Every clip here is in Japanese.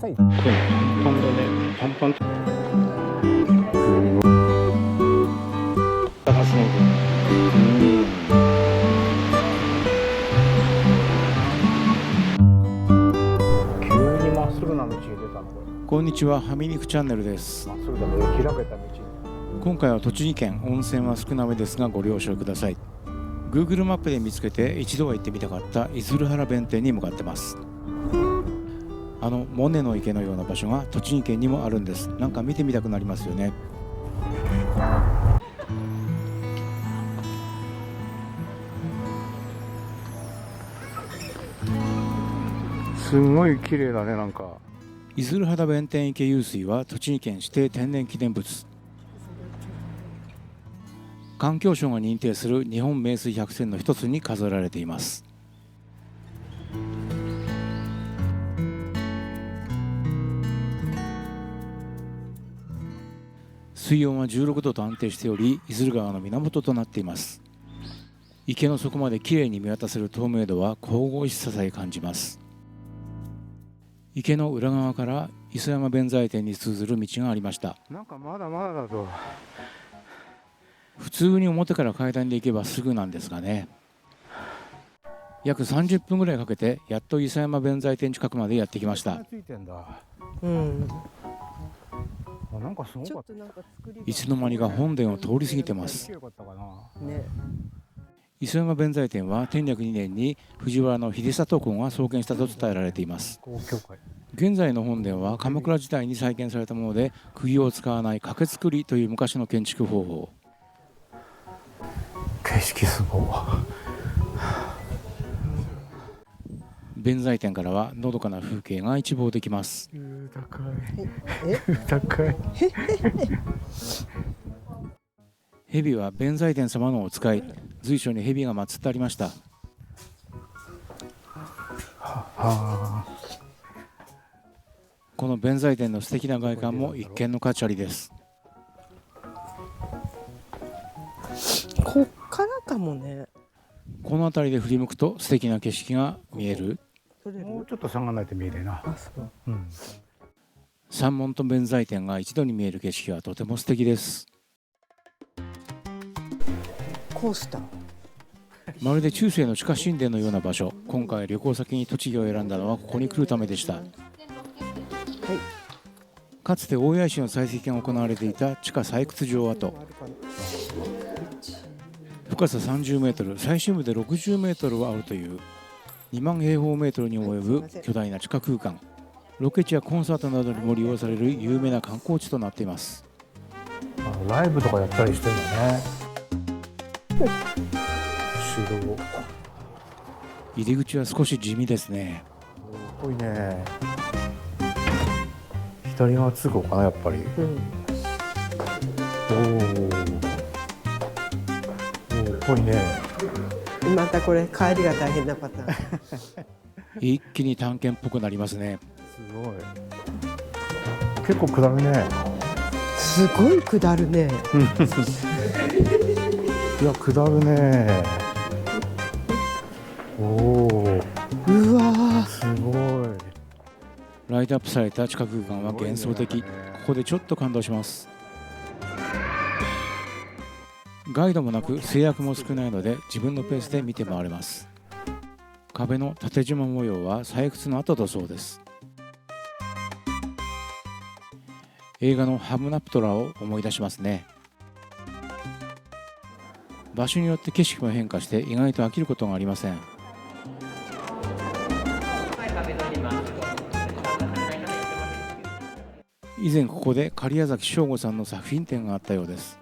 サい。パンパンだね。パンパン。高すぎる。急にまっすぐな道に出たのこれ。こんにちは、はみ肉チャンネルです。まっすぐだね、開けた道。今回は栃木県、温泉は少なめですがご了承ください。 Google マップで見つけて一度は行ってみたかった出流原弁天に向かってます。モネの池のような場所が栃木県にもあるんです。なんか見てみたくなりますよね。すごい綺麗だね、なんか。出流原弁天池湧水は栃木県指定天然記念物。環境省が認定する日本名水百選の一つに数えられています。水温は16度と安定しており、出流川の源となっています。池の底まできれいに見渡せる透明度は神々しささえ感じます。池の裏側から磯山弁財天に通ずる道がありました。なんかまだまだだと。普通に表から階段で行けばすぐなんですがね。約30分ぐらいかけてやっと磯山弁財天近くまでやってきました。ついてんだ。うん。なんかすごかった。いつの間にか本殿を通り過ぎてます。ね。磯山弁財天は天暦2年に藤原の秀里公が創建したと伝えられています。現在の本殿は鎌倉時代に再建されたもので、釘を使わない掛け造りという昔の建築方法。景色すごい。弁財天からはのどかな風景が一望できます。高い。高い。蛇は弁財天様のお使い、随所に蛇が祀ってありました。この弁財天の素敵な外観も一見の価値ありです。こっからかもね。この辺りで振り向くと素敵な景色が見える。もうちょっと下がないと見えないな。山門と弁財天が一度に見える景色はとても素敵です。コースター。まるで中世の地下神殿のような場所。今回旅行先に栃木を選んだのはここに来るためでした。かつて大谷石の採石が行われていた地下採掘場跡。深さ30メートル、最深部で60メートルはあるという2万平方メートルに及ぶ巨大な地下空間。ロケ地やコンサートなどにも利用される有名な観光地となっています。ライブとかやったりしてるんだね。城。入り口は少し地味ですね。すごいね。左側通行かな、やっぱり。ぽいね。またこれ帰りが大変なパターン。一気に探検っぽくなりますね。すごい。結構下るね。すごい下るね。いや、下るね。おお。うわ、すごい。ライトアップされた地下空間は幻想的。ここでちょっと感動します。ガイドもなく制約も少ないので自分のペースで見て回れます。壁の縦縞模様は採掘の跡だそうです。映画のハムナプトラを思い出しますね。場所によって景色も変化して意外と飽きることがありません。以前ここで狩屋崎省吾さんの作品展があったようです。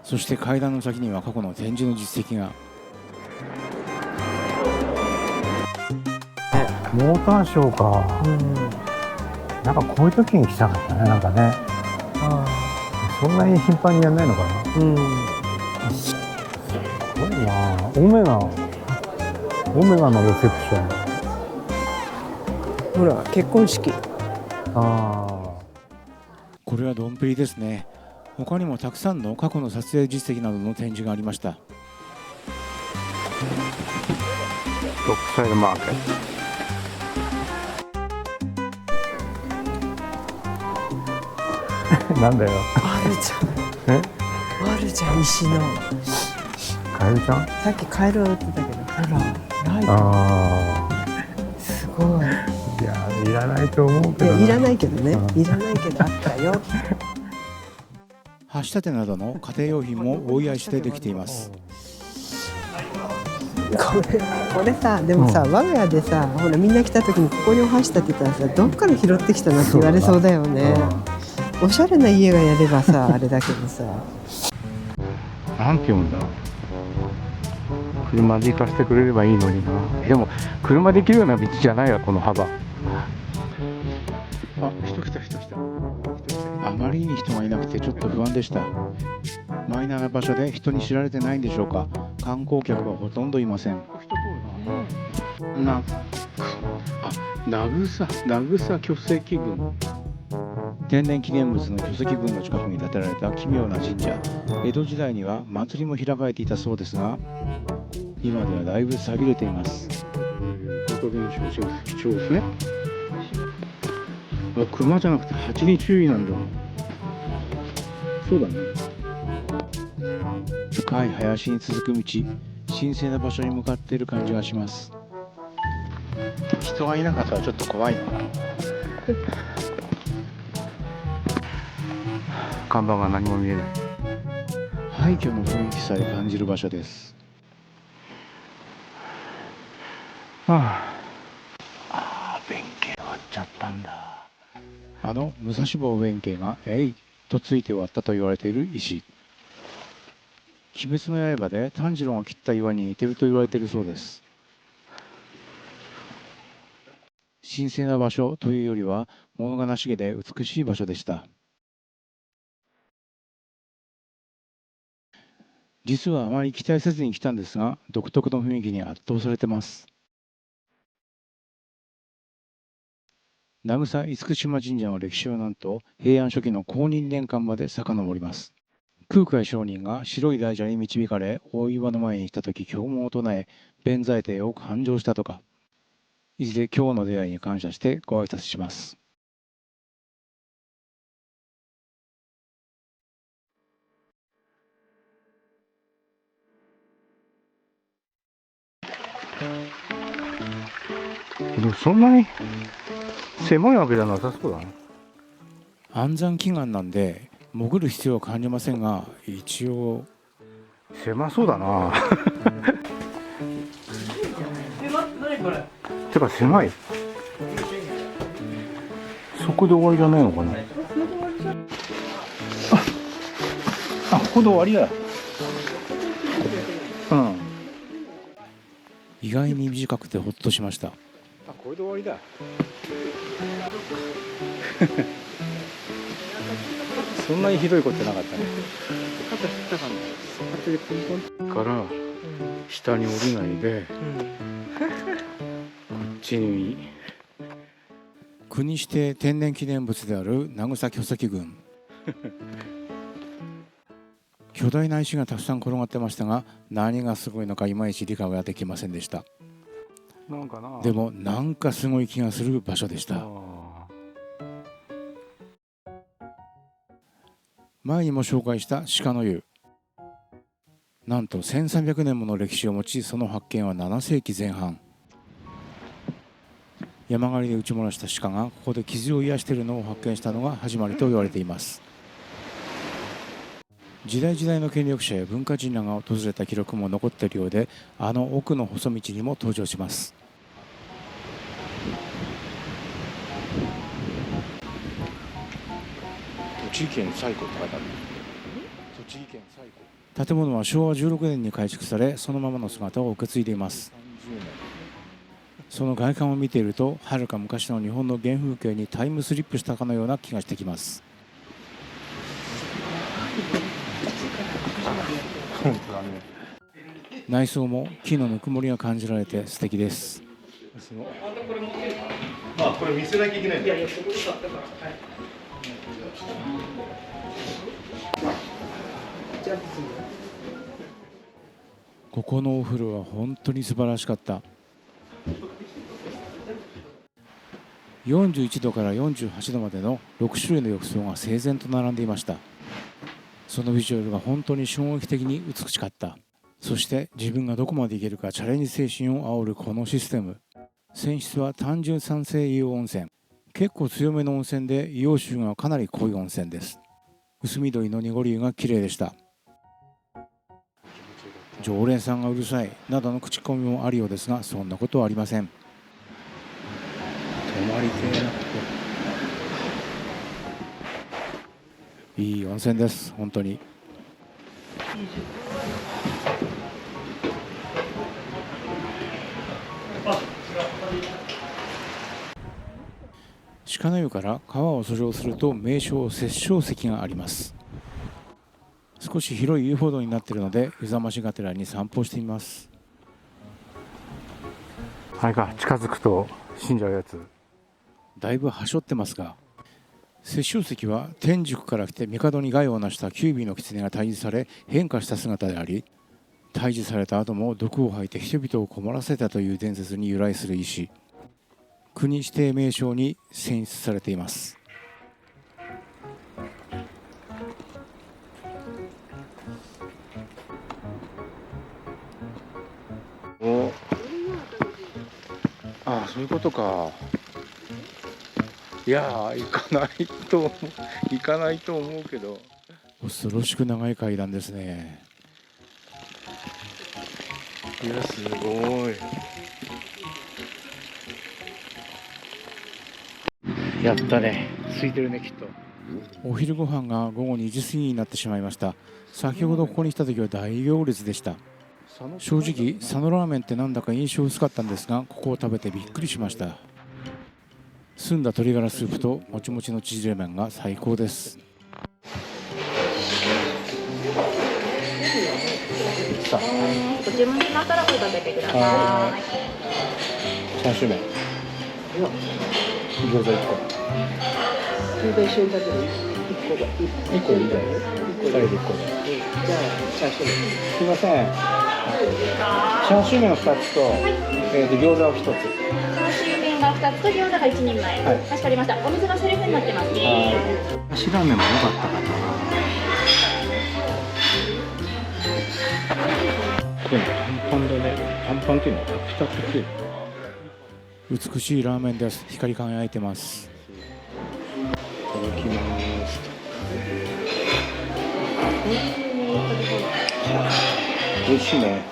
そして階段の先には過去の展示の実績が。モーターショーか。なんかこういう時に来たかったね、なんかね。そんなに頻繁にやんないのかな。すごいな。オメガのレセプション。ほら結婚式。これはドンペリですね。他にもたくさんの過去の撮影実績などの展示がありました。ドッグサイドマーケット。なんだよ。あるじえ？ゃん。あるじゃん、石の。カエルちゃん？さっきカエルを売ってたけど、ほら、ライト。あすごい。あ。いや、いらないと思うけどな。いらないけどね。うんいらないけど、あったよ。箸立てなどの家庭用品も大谷石でできています。これさ、でもさ、我が家でさ、ほらみんな来た時にここにお箸立てたらさ、どっから拾ってきたのって言われそうだよね。おしゃれな家がやればさ、あれだけどさ。なんて読むんだろう。車で行かせてくれればいいのにな。でも車で行けるような道じゃないわ、この幅。あ、人来た。あまりに人がいなくてちょっと不安でした。マイナーな場所で人に知られてないんでしょうか。観光客はほとんどいません。名草巨石群。天然記念物の巨石群の近くに建てられた奇妙な神社。江戸時代には祭りも開かれていたそうですが、今ではだいぶ寂れています。高原現象貴重ですね。熊じゃなくて蜂に注意なんだ。そうだね。深い林に続く道、神聖な場所に向かっている感じがします。人がいなかったらちょっと怖いな。看板が何も見えない。廃墟の雰囲気さえ感じる場所です。弁慶終わっちゃったんだ。あの武蔵坊弁慶が「えい!」とついて割ったと言われている石。鬼滅の刃で炭治郎が切った岩に似てると言われているそうです。神聖な場所というよりは物悲しげで美しい場所でした。実はあまり期待せずに来たんですが、独特の雰囲気に圧倒されてます。名草厳島神社の歴史はなんと平安初期の公認年間まで遡ります。空海上人が白い大蛇に導かれ大岩の前に来た時経文を唱え弁財天を勘定したとか。いずれ今日の出会いに感謝してご挨拶します。でもそんなに狭いわけじゃなさそうだね。安産祈願なんで潜る必要は感じませんが、一応狭そうだな。てか狭い。そこで終わりじゃないのかな。ここで終わりだ。意外に短くてほっとしました。これで終わりだ。そんなにひどいことなかったね。から下に降りないで、こっちに。国指定天然記念物である名草巨石群。巨大な石がたくさん転がってましたが、何がすごいのかいまいち理解ができませんでした。なんかな。でもなんかすごい気がする場所でした。前にも紹介した鹿の湯。なんと1300年もの歴史を持ち、その発見は7世紀前半。山狩りで打ち漏らした鹿がここで傷を癒しているのを発見したのが始まりと言われています。時代時代の権力者や文化人らが訪れた記録も残っているようで、あの奥の細道にも登場します。栃木県最古って書いてある。栃木県最古。建物は昭和16年に改築され、そのままの姿を受け継いでいます。その外観を見ていると、はるか昔の日本の原風景にタイムスリップしたかのような気がしてきます。内装も木のぬくもりが感じられて素敵です。これ見せなきゃいけないんだよ。ここのお風呂は本当に素晴らしかった。41度から48度までの6種類の浴槽が整然と並んでいました。そのビジュアルが本当に衝撃的に美しかった。そして自分がどこまでいけるかチャレンジ精神を煽るこのシステム。泉質は単純酸性硫黄温泉。結構強めの温泉で硫黄臭がかなり濃い温泉です。薄緑の濁り湯が綺麗でした。常連さんがうるさいなどの口コミもあるようですが、そんなことはありません。泊まり系なくていい温泉です。本当に。鹿の湯から川を遡上すると名称摂政石があります。少し広い遊歩道になっているので湯冷ましがてらに散歩してみます。あれか、近づくと死んじゃうやつ。だいぶはしょってますが、摂政石は天竺から来て帝に害をなした九尾の狐が退治され変化した姿であり、退治された後も毒を吐いて人々を困らせたという伝説に由来する石。国指定名勝に選出されています。ああ、そういうことか。いやー、行かないと思うけど、恐ろしく長い階段ですね。いや、すごい。やったね。空いてるね、きっと。お昼ご飯が午後2時過ぎになってしまいました。先ほどここに来た時は大行列でした。正直佐野ラーメンってなんだか印象薄かったんですが、ここを食べてびっくりしました。澄んだ鶏ガラスープともちもちの縮れ麺が最高です。ご注文しましたら声かけてください。チャーシュー麺、餃子1個、中華一緒に食べる1個が1個でいいじゃないですか。2人で1個で。じゃあチャーシューすいません、チャーシュー麺を2つと、餃子を1つ。チャーシュー麺が2つと餃子が1人前。はい、かしこまりました。お水がセルフになってますね。足ラーメンも良かったかな。これパンパンだね。パンパンっていうのはピタッときてる。美しいラーメンです。光り輝いてます。いただきます。美味しいね。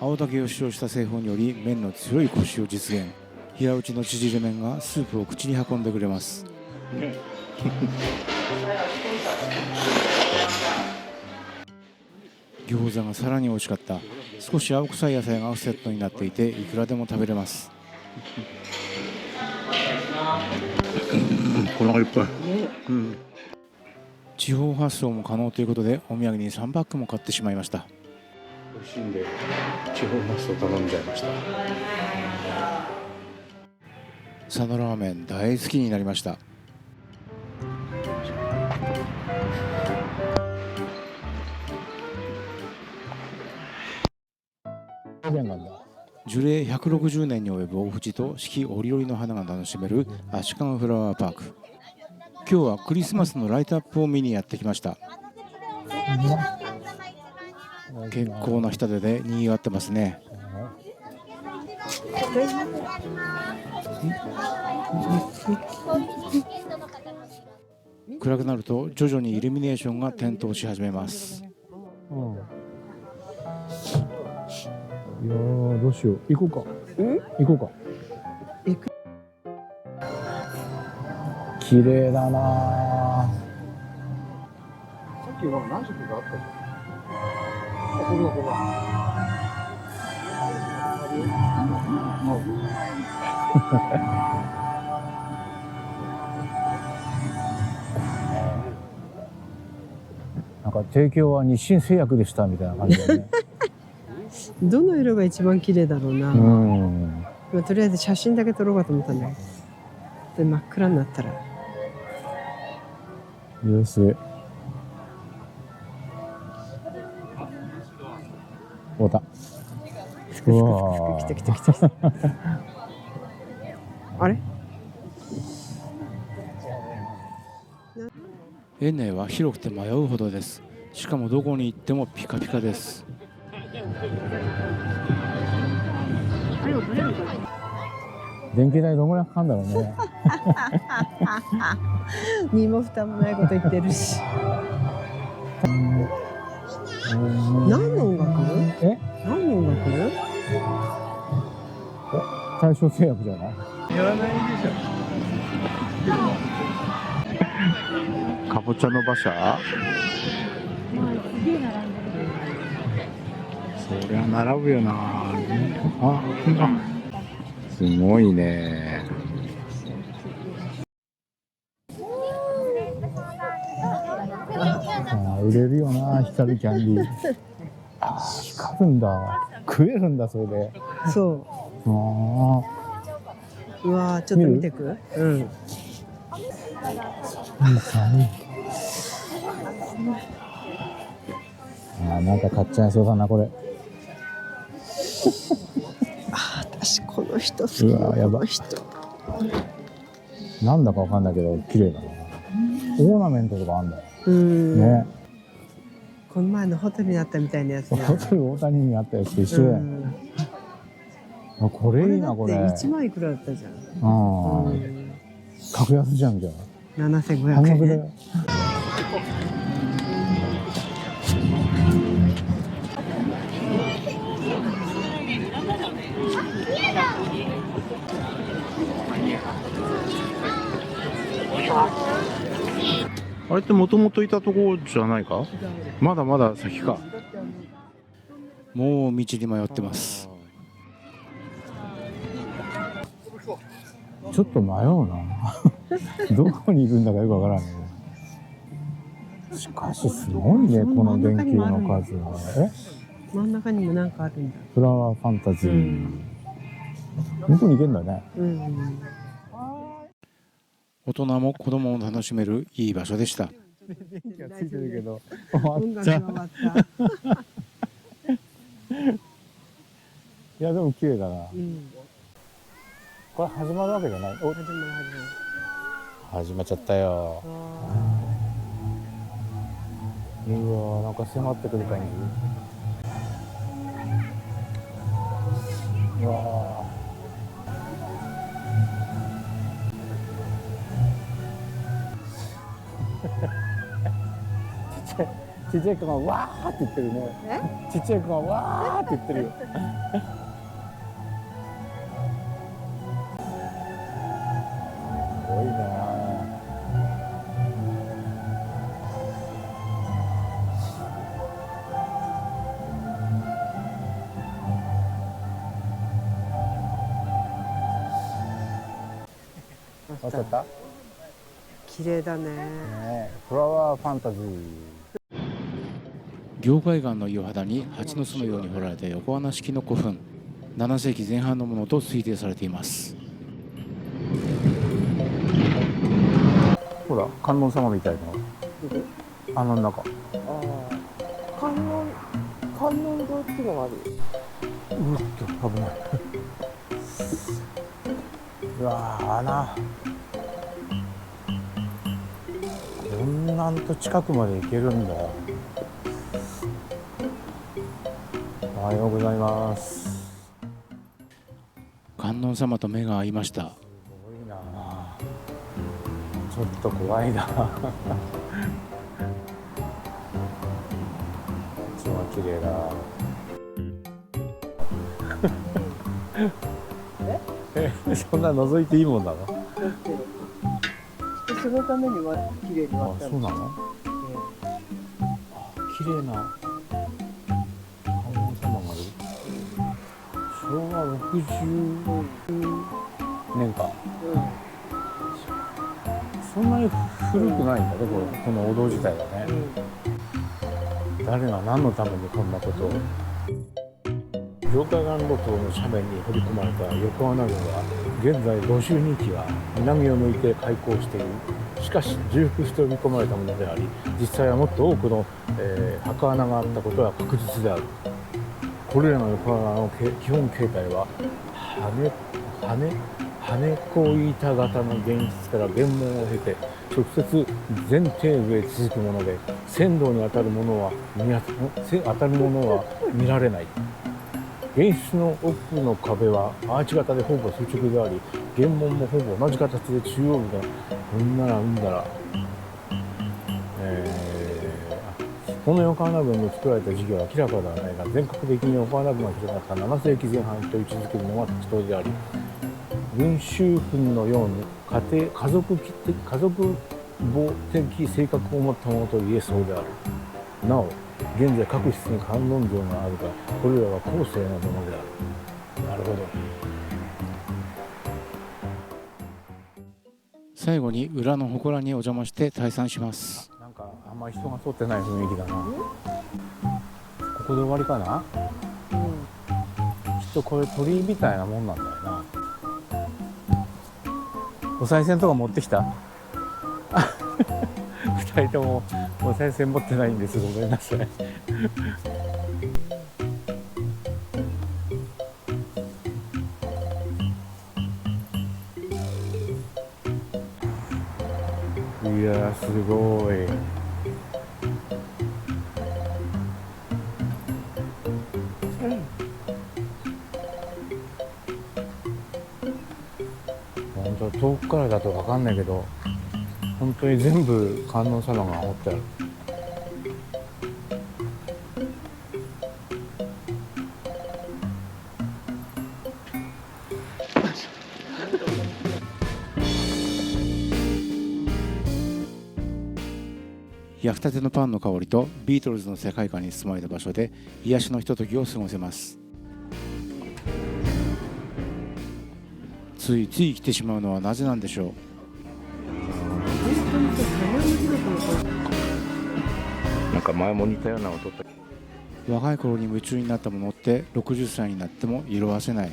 青竹を使用した製法により麺の強いコシを実現。平打ちの縮れ麺がスープを口に運んでくれます。餃子がさらに美味しかった。少し青臭い野菜がセットになっていて、いくらでも食べれます。お腹いっぱい。地方発送も可能ということで、お土産に3パックも買ってしまいました。美味しいんで地方発送頼んじゃいました。佐野ラーメン大好きになりました。樹齢160年に及ぶ大藤と四季折々の花が楽しめる足利フラワーパーク。今日はクリスマスのライトアップを見にやってきました。結構な人でにぎわってますね。暗くなると徐々にイルミネーションが点灯し始めます。いやー、どうしよう。行こうか。行こうか。行く。綺麗だな。さっきは何色があったじゃん。ここがここなんか提供は日清製薬でしたみたいな感じだね。どの色が一番綺麗だろうな。まあ、とりあえず写真だけ撮ろうかと思ったんだけど、で真っ暗になったら様子終わった。くすくすく来た来た来た。あれ？園内は広くて迷うほどです。しかもどこに行ってもピカピカです。電気代どのぐらいかかるんだろうね。身も蓋もないこと言ってるし。何の音楽？え？何の音楽？大正製薬じゃない？やらないでしょ。かぼちゃの馬車？そりゃ並ぶよな。あ、すごいね。売れるよな、光るキャンディー。あ、光るんだ。食えるんだ、それで。そう。うわー、ちょっと見てく？うん。なんか買っちゃいそうだな、これ。私この人好き。うわ、やばい。なんだかわかんないけど、綺麗だな。オーナメントとかあんだよ。ね。この前のホテルにあったみたいなやつ。ホテル大谷にあったやつと一緒だよ。これいいな、これ。1万いくらだったじゃん。格安じゃん、じゃあ。7500円。半額だよ。あれってもともといたとこじゃないか？まだまだ先か。もう道に迷ってます。ちょっと迷うな。どこにいるんだかよくわからんね。しかしすごいね、この電球の数は。真ん中にもなんかあるんだ。フラワーファンタジー。向こうに行けんだね。大人も子供も楽しめるいい場所でした。電気がついてるけど音楽が終わった。いやでも綺麗だな。これ始まるわけじゃない？始まっちゃったよ。うわ、なんか迫ってくる感じ。うわ。ちっちゃい子がわーって言ってるね。ちっちゃい子がわーって言ってるよ。すごいな。わかった？綺麗だね。フラワーファンタジー。凝灰岩の岩肌に蜂の巣のように掘られた横穴式の古墳、7世紀前半のものと推定されています。ほら、観音様みたいな。あの中。観音堂っていうのがある。うっと危ない。うわー、穴。こんなんと近くまで行けるんだ。おはようございます。観音様と目が合いました。すごいな。ちょっと怖いな。こっちは綺麗だ。そんな覗いていいもんなの？そのためには綺麗に割った。そうなの？綺麗な観音様がいる。昭和60年か。そんなに古くないんだね、このお堂自体はね。誰が何のためにこんなことを。凝灰岩路頭の斜面に掘り込まれた横穴群は現在52基は南を向いて開口している。しかし重複して呼び込まれたものであり、実際はもっと多くの、墓穴があったことは確実である。これらの横穴の基本形態は羽子板型の現実から原門を経て直接前底部へ続くもので、線路に当たるものは見られない。現室の奥の壁はアーチ型でほぼ垂直であり、原門もほぼ同じ形で中央部がうんだら、この横穴群で作られた事業は明らかではないが、全国的に横穴群が広がった7世紀前半と位置づけるのは適当であり、群衆群のように家族母的性格を持ったものと言えそうである。なお、現在各室に観音像があるが、これらは後世のものである。なるほど。最後に裏の祠にお邪魔して退散します。なんかあんまり人が通ってない雰囲気だな。ここで終わりかな。きっとこれ鳥居みたいなもんなんだよな。お賽銭とか持ってきた2人ともお賽銭持ってないんです。ごめんなさい。いやー、すごい。本当遠くからだと分かんないけど、本当に全部観音様が彫ってある。焼きたてのパンの香りとビートルズの世界観に包まれた場所で癒しのひとときを過ごせます。ついつい来てしまうのはなぜなんでしょう。なんか前も似たようなのを撮った。若い頃に夢中になったものって60歳になっても色褪せない。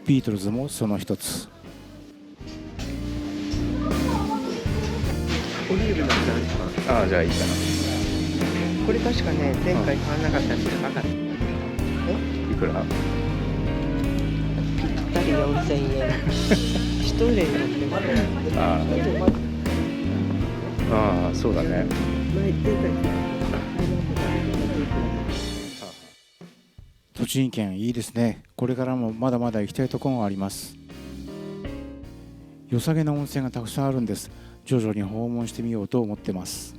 ビートルズもその一つ。オリーブだったんですか。ああ、じゃあいいかな。これ確かね、前回買わなかったんですよ。いくら？ぴったり4000円。一人で乗ってます。ああ、そうだね。栃木県いいですね。これからもまだまだ行きたいところがあります。良さげな温泉がたくさんあるんです。徐々に訪問してみようと思ってます。